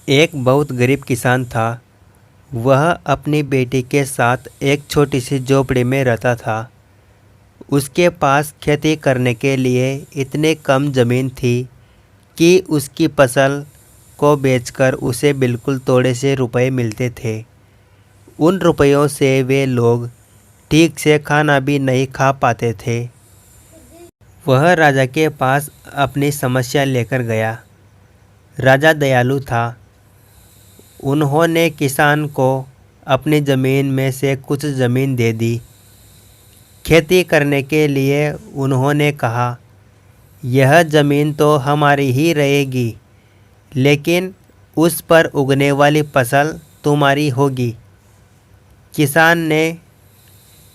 एक बहुत गरीब किसान था। वह अपनी बेटी के साथ एक छोटी सी झोपड़ी में रहता था। उसके पास खेती करने के लिए इतनी कम ज़मीन थी कि उसकी फसल को बेचकर उसे बिल्कुल थोड़े से रुपए मिलते थे। उन रुपयों से वे लोग ठीक से खाना भी नहीं खा पाते थे। वह राजा के पास अपनी समस्या लेकर गया। राजा दयालु था। उन्होंने किसान को अपनी ज़मीन में से कुछ ज़मीन दे दी। खेती करने के लिए उन्होंने कहा, यह ज़मीन तो हमारी ही रहेगी, लेकिन उस पर उगने वाली फसल तुम्हारी होगी। किसान ने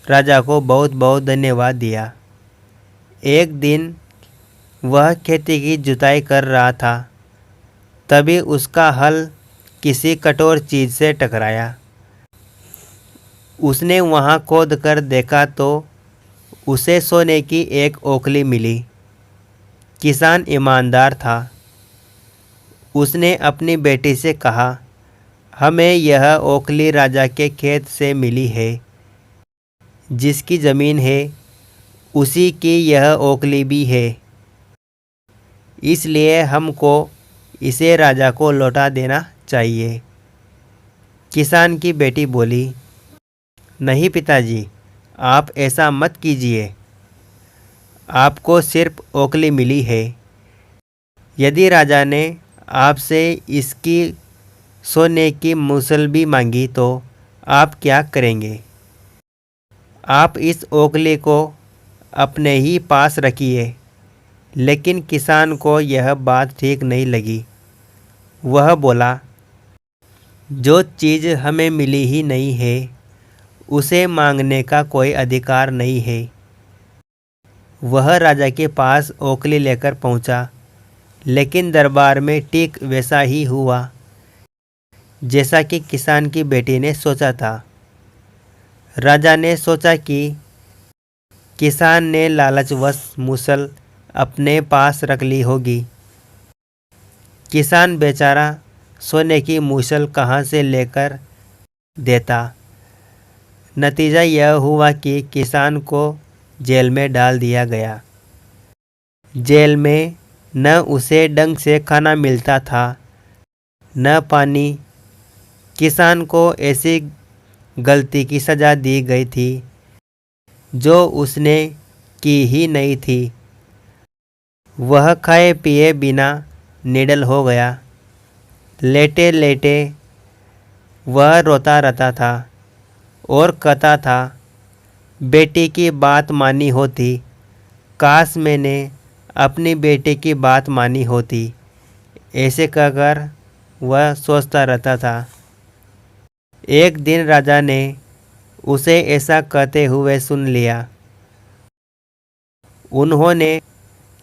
राजा को बहुत बहुत धन्यवाद दिया। एक दिन वह खेती की जुताई कर रहा था, तभी उसका हल किसी कठोर चीज़ से टकराया। उसने वहाँ खोद कर देखा तो उसे सोने की एक ओखली मिली। किसान ईमानदार था। उसने अपनी बेटी से कहा, हमें यह ओखली राजा के खेत से मिली है। जिसकी ज़मीन है उसी की यह ओखली भी है, इसलिए हमको इसे राजा को लौटा देना चाहिए। किसान की बेटी बोली, नहीं पिताजी, आप ऐसा मत कीजिए। आपको सिर्फ ओखली मिली है। यदि राजा ने आपसे इसकी सोने की मूसल भी मांगी तो आप क्या करेंगे? आप इस ओखली को अपने ही पास रखिए। लेकिन किसान को यह बात ठीक नहीं लगी। वह बोला, जो चीज़ हमें मिली ही नहीं है उसे मांगने का कोई अधिकार नहीं है। वह राजा के पास ओखली लेकर पहुंचा, लेकिन दरबार में ठीक वैसा ही हुआ जैसा कि किसान की बेटी ने सोचा था। राजा ने सोचा कि किसान ने लालचवश मूसल अपने पास रख ली होगी। किसान बेचारा सोने की मूसल कहाँ से लेकर देता। नतीजा यह हुआ कि किसान को जेल में डाल दिया गया। जेल में न उसे ढंग से खाना मिलता था, न पानी। किसान को ऐसी गलती की सज़ा दी गई थी जो उसने की ही नहीं थी। वह खाए पिए बिना निडल हो गया। लेटे लेटे वह रोता रहता था और कहता था, बेटी की बात मानी होती, काश मैंने अपनी बेटी की बात मानी होती। ऐसे कहकर वह सोचता रहता था। एक दिन राजा ने उसे ऐसा कहते हुए सुन लिया। उन्होंने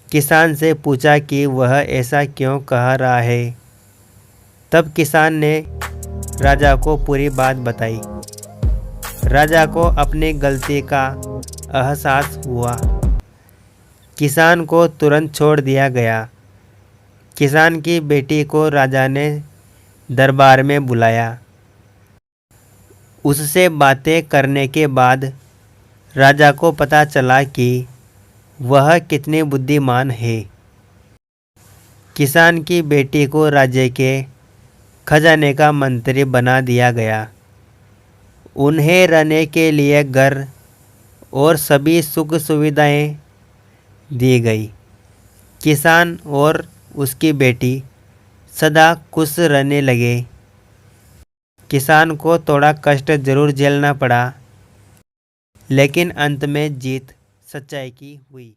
किसान से पूछा कि वह ऐसा क्यों कह रहा है। तब किसान ने राजा को पूरी बात बताई। राजा को अपनी गलती का एहसास हुआ। किसान को तुरंत छोड़ दिया गया। किसान की बेटी को राजा ने दरबार में बुलाया। उससे बातें करने के बाद राजा को पता चला कि वह कितनी बुद्धिमान है। किसान की बेटी को राज्य के खजाने का मंत्री बना दिया गया। उन्हें रहने के लिए घर और सभी सुख सुविधाएं दी गई। किसान और उसकी बेटी सदा खुश रहने लगे। किसान को थोड़ा कष्ट जरूर झेलना पड़ा, लेकिन अंत में जीत सच्चाई की हुई।